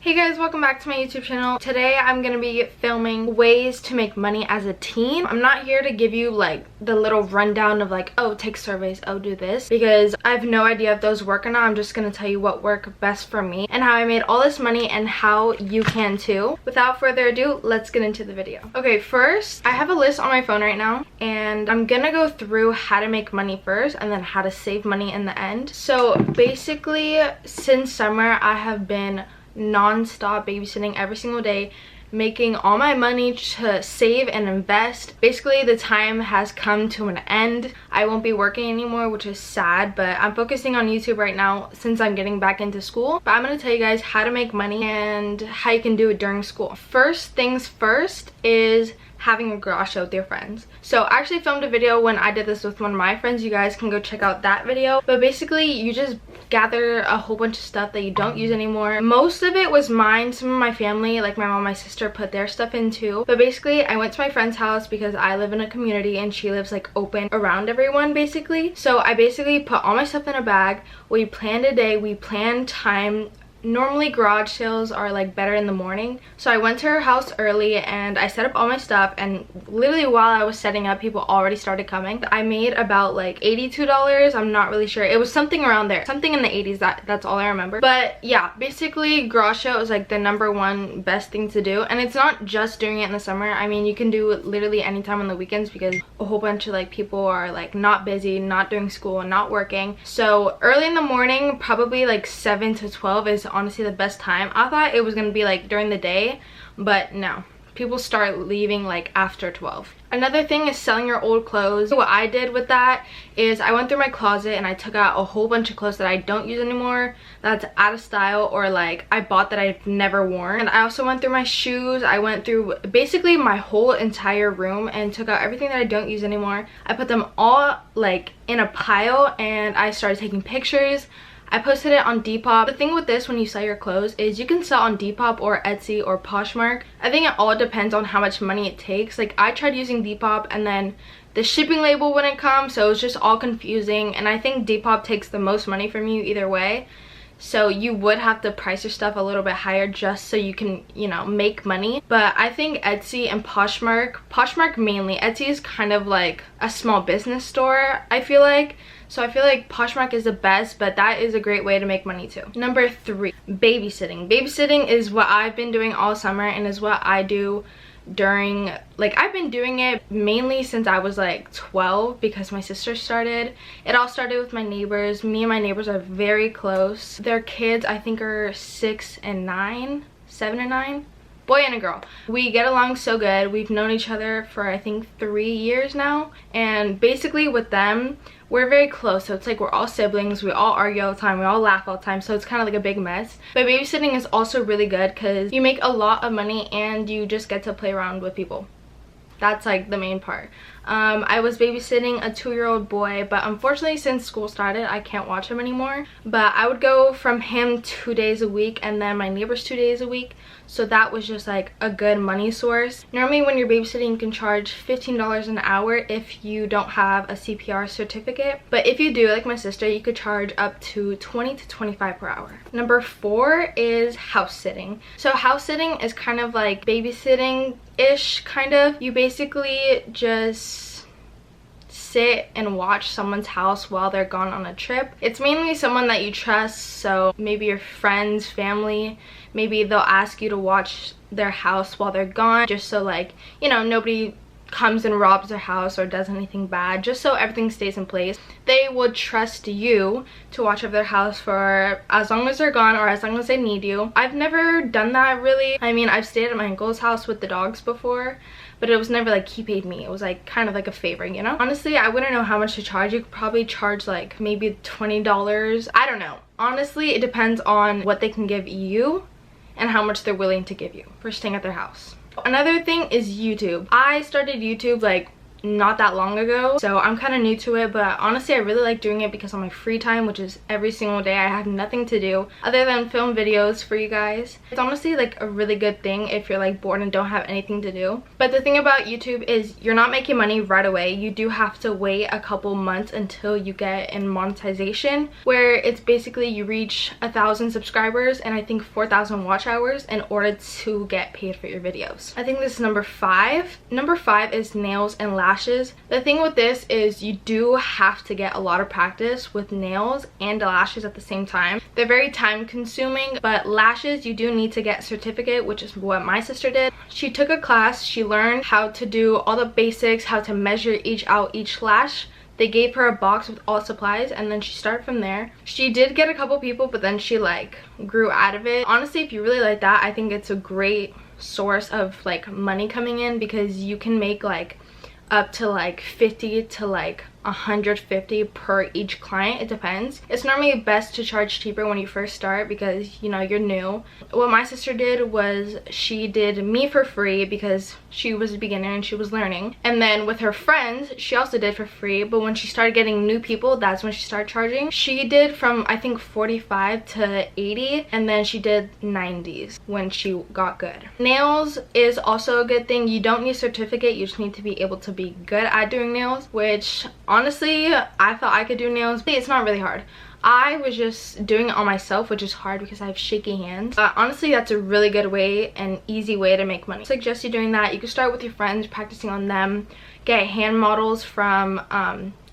Hey guys, welcome back to my YouTube channel. Today I'm gonna be filming ways to make money as a teen. I'm not here to give you like the little rundown of like, oh, take surveys, oh, do this, because I have no idea if those work or not. I'm just gonna tell you what worked best for me and how I made all this money and how you can too. Without further ado, let's get into the video. Okay, first, I have a list on my phone right now and I'm gonna go through how to make money first and then how to save money in the end. So basically, since summer, I have been non-stop babysitting every single day, making all my money to save and invest. Basically, the time has come to an end. I won't be working anymore, which is sad, but I'm focusing on YouTube right now since I'm getting back into school. But I'm going to tell you guys how to make money and how you can do it during school. First things first is having a garage sale with your friends. So I actually filmed a video when I did this with one of my friends. You guys can go check out that video. But basically, you just gather a whole bunch of stuff that you don't use anymore. Most of it was mine. Some of my family, like my mom and my sister, put their stuff in too. But basically, I went to my friend's house because I live in a community and she lives like open around everyone basically. So I basically put all my stuff in a bag. We planned a day, we planned time. Normally garage sales are like better in the morning, so I went to her house early and I set up all my stuff, and literally while I was setting up, people already started coming. I made about like $82. I'm not really sure, it was something around there, something in the 80s. That's all I remember. But yeah, basically garage sale is like the #1 best thing to do, and it's not just doing it in the summer. I mean, you can do it literally anytime on the weekends because a whole bunch of like people are like not busy, not doing school, and not working. So early in the morning, probably like 7 to 12 is honestly the best time. I thought it was gonna be like during the day, but no, people start leaving like after 12. Another thing is selling your old clothes. What I did with that is I went through my closet and I took out a whole bunch of clothes that I don't use anymore, that's out of style, or like I bought that I've never worn. And I also went through my shoes. I went through basically my whole entire room and took out everything that I don't use anymore. I put them all like in a pile and I started taking pictures. I posted it on Depop. The thing with this, when you sell your clothes, is you can sell on Depop or Etsy or Poshmark. I think it all depends on how much money it takes. Like, I tried using Depop and then the shipping label wouldn't come, so it was just all confusing. And I think Depop takes the most money from you either way. So you would have to price your stuff a little bit higher just so you can, you know, make money. But I think Etsy and Poshmark mainly, Etsy is kind of like a small business store, I feel like. So I feel like Poshmark is the best, but that is a great way to make money too. Number 3, babysitting. Babysitting is what I've been doing all summer and is what I do during, like, I've been doing it mainly since I was like 12 because my sister started. It all started with my neighbors. Me and my neighbors are very close. Their kids, I think, are 6 and 9, 7 and 9. Boy and a girl. We get along so good. We've known each other for I think 3 years now, and basically with them we're very close. So it's like we're all siblings, we all argue all the time, we all laugh all the time, so it's kind of like a big mess. But babysitting is also really good because you make a lot of money and you just get to play around with people. That's like the main part. I was babysitting a 2-year-old boy, but unfortunately since school started I can't watch him anymore. But I would go from him 2 days a week and then my neighbors 2 days a week, so that was just like a good money source. Normally when you're babysitting you can charge $15 an hour if you don't have a CPR certificate, but if you do, like my sister, you could charge up to $20 to $25 per hour. Number 4 is house sitting. So house sitting is kind of like babysitting ish, kind of. You basically just sit and watch someone's house while they're gone on a trip. It's mainly someone that you trust, so maybe your friends, family, maybe they'll ask you to watch their house while they're gone, just so, like, you know, nobody comes and robs their house or does anything bad, just so everything stays in place. They would trust you to watch over their house for as long as they're gone or as long as they need you. I've never done that really. I mean, I've stayed at my uncle's house with the dogs before, but it was never like he paid me. It was like kind of like a favor, you know? Honestly, I wouldn't know how much to charge. You could probably charge like maybe $20. I don't know. Honestly, it depends on what they can give you and how much they're willing to give you for staying at their house. Another thing is YouTube. I started YouTube like not that long ago, so I'm kind of new to it. But honestly, I really like doing it because on my free time, which is every single day, I have nothing to do other than film videos for you guys. It's honestly like a really good thing if you're like bored and don't have anything to do. But the thing about YouTube is you're not making money right away. You do have to wait a couple months until you get in monetization, where it's basically you reach 1,000 subscribers and I think 4,000 watch hours in order to get paid for your videos. I think this is number 5. Number 5 is nails and lashes. The thing with this is you do have to get a lot of practice with nails and lashes at the same time. They're very time consuming, but lashes you do need to get a certificate, which is what my sister did. She took a class, she learned how to do all the basics, how to measure each lash. They gave her a box with all supplies and then she started from there. She did get a couple people, but then she like grew out of it. Honestly, if you really like that, I think it's a great source of like money coming in, because you can make like up to like 50 to like 150 per each client. It depends. It's normally best to charge cheaper when you first start because, you know, you're new. What my sister did was she did me for free because she was a beginner and she was learning, and then with her friends she also did for free. But when she started getting new people, that's when she started charging. She did from I think 45 to 80, and then she did 90s when she got good. Nails is also a good thing. You don't need a certificate, you just need to be able to be good at doing nails, which honestly I thought I could do nails. It's not really hard. I was just doing it on myself, which is hard because I have shaky hands. Honestly, that's a really good way and easy way to make money. I suggest you doing that. You can start with your friends, practicing on them. Get hand models from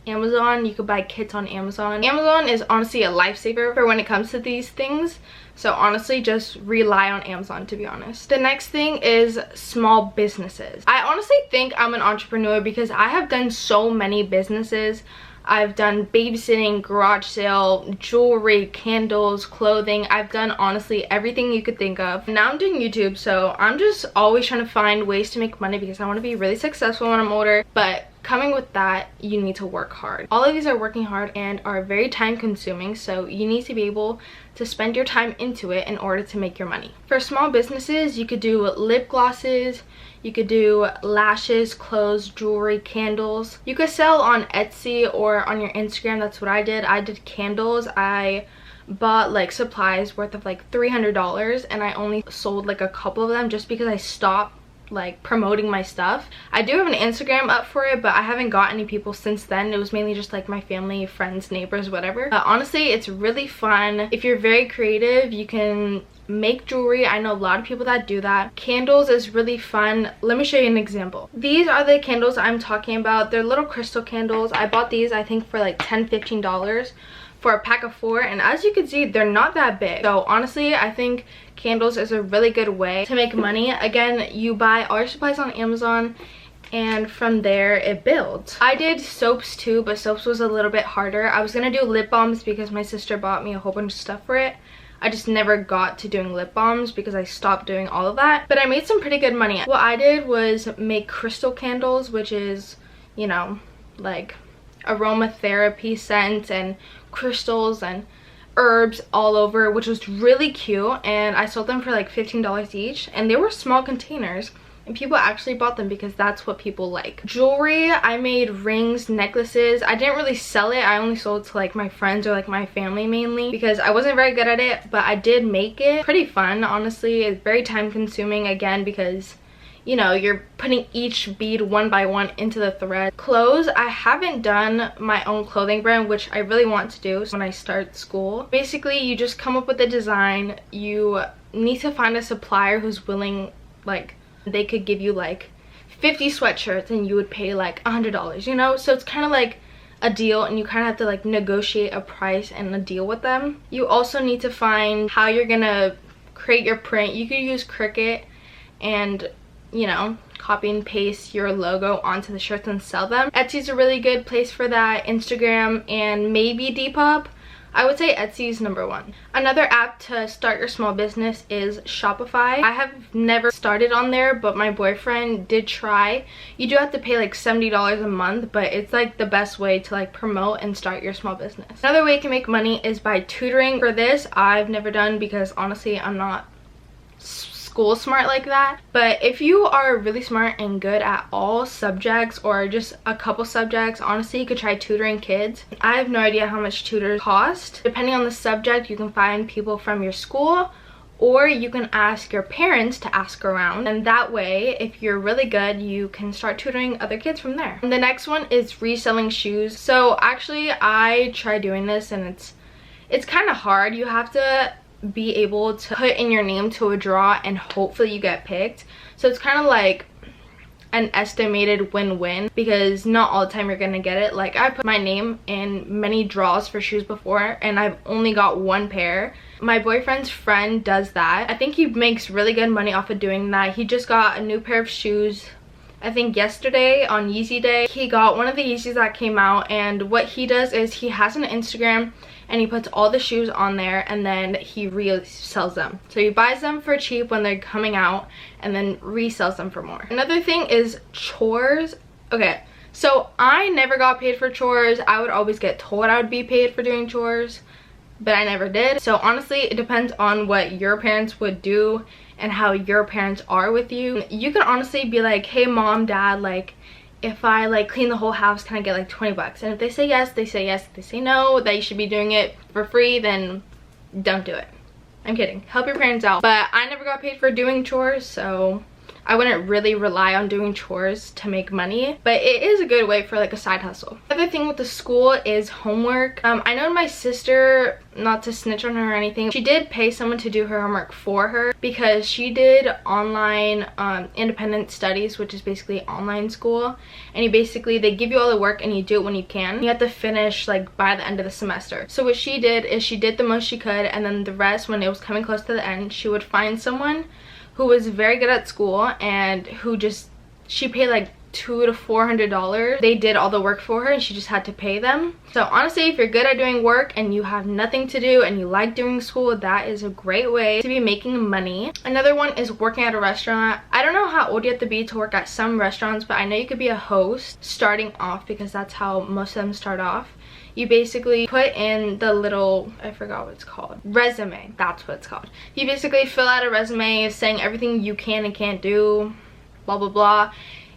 Amazon. You could buy kits on Amazon. Amazon is honestly a lifesaver for when it comes to these things. So honestly, just rely on Amazon, to be honest. The next thing is small businesses. I honestly think I'm an entrepreneur because I have done so many businesses. I've done babysitting, garage sale, jewelry, candles, clothing. I've done honestly everything you could think of. Now I'm doing YouTube, so I'm just always trying to find ways to make money because I want to be really successful when I'm older. But coming with that, you need to work hard. All of these are working hard and are very time consuming, so you need to be able to spend your time into it in order to make your money. For small businesses, you could do lip glosses, you could do lashes, clothes, jewelry, candles. You could sell on Etsy or on your Instagram. That's what I did. I did candles. I bought like supplies worth of like $300 and I only sold like a couple of them just because I stopped like promoting my stuff. I do have an Instagram up for it, but I haven't got any people since then. It was mainly just like my family, friends, neighbors, whatever. Honestly, it's really fun. If you're very creative, you can make jewelry. I know a lot of people that do that. Candles is really fun. Let me show you an example. These are the candles I'm talking about. They're little crystal candles. I bought these I think for like $10-15 for a pack of 4, and as you can see, they're not that big. So honestly, I think candles is a really good way to make money. Again, you buy all your supplies on Amazon and from there it builds. I did soaps too, but soaps was a little bit harder. I was gonna do lip balms because my sister bought me a whole bunch of stuff for it. I just never got to doing lip balms because I stopped doing all of that, but I made some pretty good money. What I did was make crystal candles, which is, you know, like aromatherapy scents and crystals and herbs all over, which was really cute, and I sold them for like $15 each, and they were small containers and people actually bought them because that's what people like. Jewelry, I made rings, necklaces. I didn't really sell it. I only sold to like my friends or like my family mainly because I wasn't very good at it, but I did make it. Pretty fun, honestly. It's very time consuming again because, you know, you're putting each bead one by one into the thread. Clothes, I haven't done my own clothing brand, which I really want to do when I start school. Basically, you just come up with a design. You need to find a supplier who's willing, like, they could give you like 50 sweatshirts and you would pay like $100, you know? So it's kind of like a deal, and you kind of have to like negotiate a price and a deal with them. You also need to find how you're gonna create your print. You could use Cricut and, you know, copy and paste your logo onto the shirts and sell them. Etsy's a really good place for that. Instagram and maybe Depop. I would say Etsy is number 1. Another app to start your small business is Shopify. I have never started on there, but my boyfriend did try. You do have to pay like $70 a month, but it's like the best way to like promote and start your small business. Another way you can make money is by tutoring. For this, I've never done because honestly, I'm not school smart like that. But if you are really smart and good at all subjects or just a couple subjects, honestly, you could try tutoring kids. I have no idea how much tutors cost. Depending on the subject, you can find people from your school, or you can ask your parents to ask around, and that way, if you're really good, you can start tutoring other kids from there. And the next one is reselling shoes. So actually, I tried doing this, and it's kind of hard. You have to be able to put in your name to a draw, and hopefully you get picked. So it's kind of like an estimated win-win, because not all the time you're gonna get it. Like, I put my name in many draws for shoes before, and I've only got one pair. My boyfriend's friend does that. I think he makes really good money off of doing that. He just got a new pair of shoes, I think yesterday on Yeezy Day. He got one of the Yeezys that came out, and what he does is he has an Instagram and he puts all the shoes on there, and then he resells them. So he buys them for cheap when they're coming out and then resells them for more. Another thing is chores. Okay, so I never got paid for chores. I would always get told I would be paid for doing chores, but I never did. So honestly, it depends on what your parents would do and how your parents are with you. You can honestly be like, hey mom, dad, like, if I like clean the whole house, can I get like 20 bucks? And if they say yes, they say yes. If they say no, that you should be doing it for free, then don't do it. I'm kidding. Help your parents out. But I never got paid for doing chores, so I wouldn't really rely on doing chores to make money, but it is a good way for like a side hustle. The other thing with the school is homework. I know my sister, not to snitch on her or anything, she did pay someone to do her homework for her, because she did online independent studies, which is basically online school, and they give you all the work and you do it when you can. You have to finish like by the end of the semester. So what she did is she did the most she could, and then the rest, when it was coming close to the end, she would find someone who was very good at school and who she paid like $200 to $400. They did all the work for her and she just had to pay them. So honestly, if you're good at doing work and you have nothing to do and you like doing school, that is a great way to be making money. Another one is working at a restaurant. I don't know how old you have to be to work at some restaurants, but I know you could be a host starting off, because that's how most of them start off. You basically put in the little, I forgot what it's called, resume. That's what it's called. You basically fill out a resume saying everything you can and can't do, blah blah blah.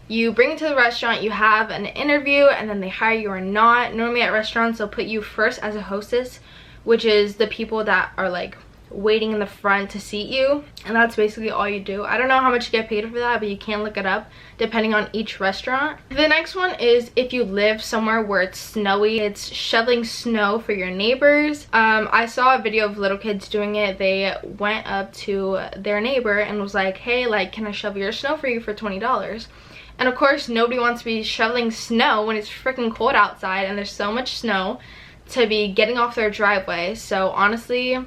You bring it to the restaurant, you have an interview, and then they hire you or not. Normally at restaurants, they'll put you first as a hostess, which is the people that are like waiting in the front to seat you, and that's basically all you do. I don't know how much you get paid for that, but you can look it up depending on each restaurant. The next one is if you live somewhere where it's snowy, it's shoveling snow for your neighbors. I saw a video of little kids doing it. They went up to their neighbor and was like, hey, like, can I shovel your snow for you for $20? And of course, nobody wants to be shoveling snow when it's freaking cold outside and there's so much snow to be getting off their driveway. So honestly,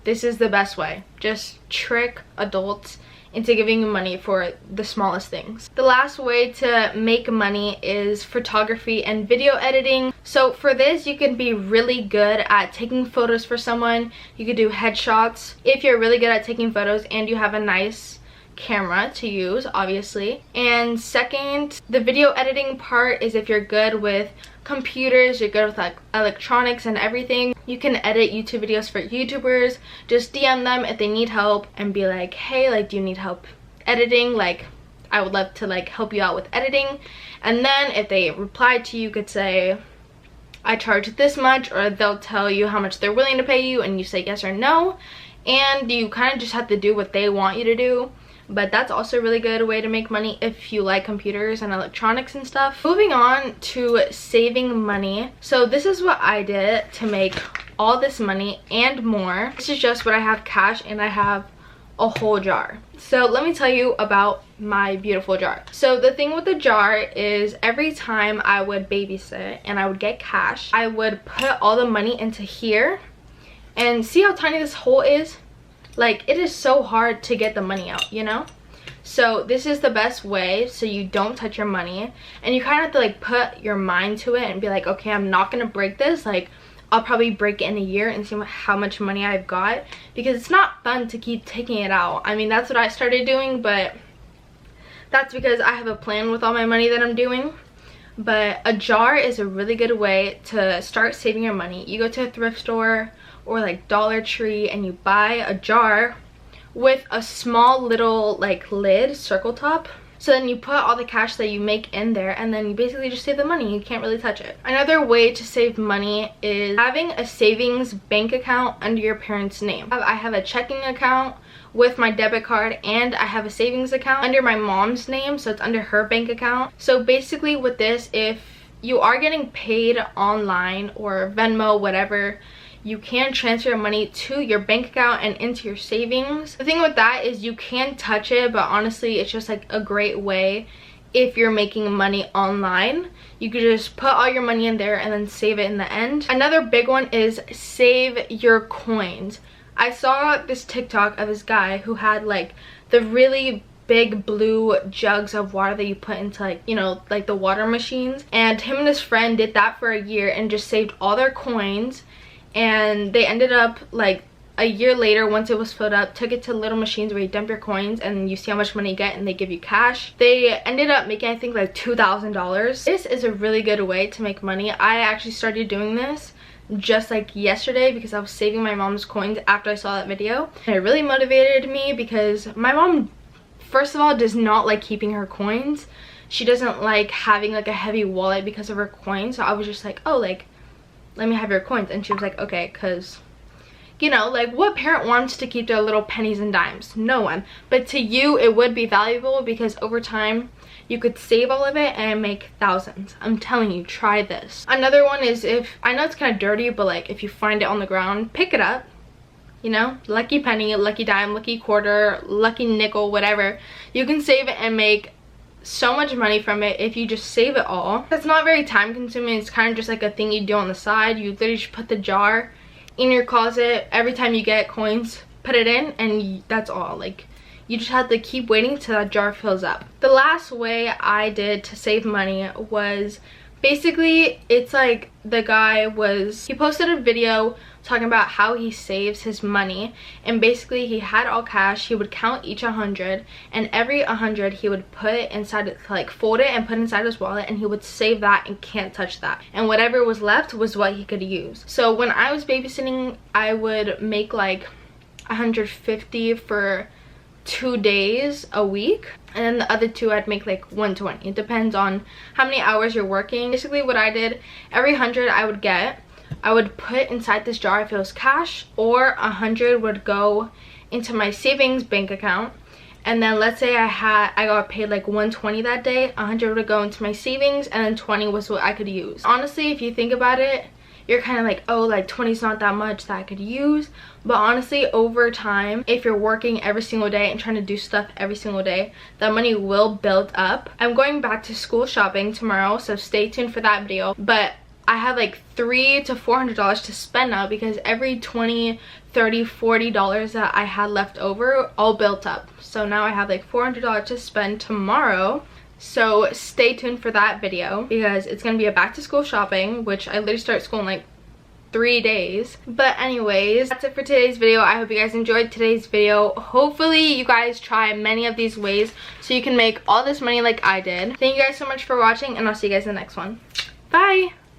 this is the best way. Just trick adults into giving you money for the smallest things. The last way to make money is photography and video editing. So for this, you can be really good at taking photos for someone. You could do headshots. If you're really good at taking photos and you have a nice camera to use, obviously. And second, the video editing part is if you're good with computers, you're good with like electronics and everything, you can edit YouTube videos for YouTubers. Just DM them if they need help and be like, hey, like, do you need help editing? Like, I would love to like help you out with editing. And then if they reply to you, you could say, I charge this much, or they'll tell you how much they're willing to pay you and you say yes or no, and you kind of just have to do what they want you to do. But that's also a really good way to make money if you like computers and electronics and stuff. Moving on to saving money. So this is what I did to make all this money and more. This is just what I have cash, and I have a whole jar. So let me tell you about my beautiful jar. So the thing with the jar is every time I would babysit and I would get cash, I would put all the money into here. And see how tiny this hole is? Like, it is so hard to get the money out, you know? So this is the best way so you don't touch your money, and you kind of have to like put your mind to it and be like, okay, I'm not gonna break this. Like, I'll probably break it in a year and see how much money I've got, because it's not fun to keep taking it out. I mean, that's what I started doing, but that's because I have a plan with all my money that I'm doing. But a jar is a really good way to start saving your money. You go to a thrift store or like Dollar Tree and you buy a jar with a small little like lid, circle top. So then you put all the cash that you make in there, and then you basically just save the money. You can't really touch it. Another way to save money is having a savings bank account under your parents' name. I have a checking account with my debit card, and I have a savings account under my mom's name, so it's under her bank account. So basically with this, if you are getting paid online or Venmo, whatever, you can transfer your money to your bank account and into your savings. The thing with that is you can touch it, but honestly it's just like a great way if you're making money online. You could just put all your money in there and then save it in the end. Another big one is save your coins. I saw this TikTok of this guy who had like the really big blue jugs of water that you put into, like, you know, like the water machines, and him and his friend did that for a year and just saved all their coins. And they ended up, like, a year later, once it was filled up, took it to little machines where you dump your coins and you see how much money you get and they give you cash. They ended up making, I think, like $2,000. This is a really good way to make money. I actually started doing this just like yesterday because I was saving my mom's coins after I saw that video. And it really motivated me because my mom, first of all, does not like keeping her coins. She doesn't like having like a heavy wallet because of her coins. So I was just like, oh, like, let me have your coins. And she was like, okay, because, you know, like, what parent wants to keep their little pennies and dimes? No one. But to you, it would be valuable because over time you could save all of it and make thousands. I'm telling you, try this. Another one is, if, I know it's kind of dirty, but like if you find it on the ground, pick it up. You know, lucky penny, lucky dime, lucky quarter, lucky nickel, whatever. You can save it and make so much money from it if you just save it all. It's not very time consuming. It's kind of just like a thing you do on the side. You literally just put the jar in your closet. Every time you get coins, put it in, and that's all. Like, you just have to keep waiting till that jar fills up. The last way I did to save money was basically, it's like the guy was, he posted a video talking about how he saves his money, and basically he had all cash. He would count each 100, and every 100 he would put it inside, like fold it and put it inside his wallet, and he would save that and can't touch that, and whatever was left was what he could use. So when I was babysitting, I would make like 150 for 2 days a week, and then the other 2 I'd make like 120. It depends on how many hours you're working. Basically what I did, every 100 I would get, I would put inside this jar if it was cash, or 100 would go into my savings bank account. And then let's say I got paid like 120 that day, 100 would go into my savings, and then 20 was what I could use. Honestly, if you think about it, you're kind of like, oh, like 20 is not that much that I could use. But honestly, over time, if you're working every single day and trying to do stuff every single day, that money will build up. I'm going back to school shopping tomorrow, so stay tuned for that video. But I have like $300 to $400 to spend now because every $20, $30, $40 that I had left over all built up. So now I have like $400 to spend tomorrow. So stay tuned for that video because it's gonna be a back to school shopping, which I literally start school in like 3 days. But anyways, that's it for today's video. I hope you guys enjoyed today's video. Hopefully you guys try many of these ways so you can make all this money like I did. Thank you guys so much for watching, and I'll see you guys in the next one. Bye.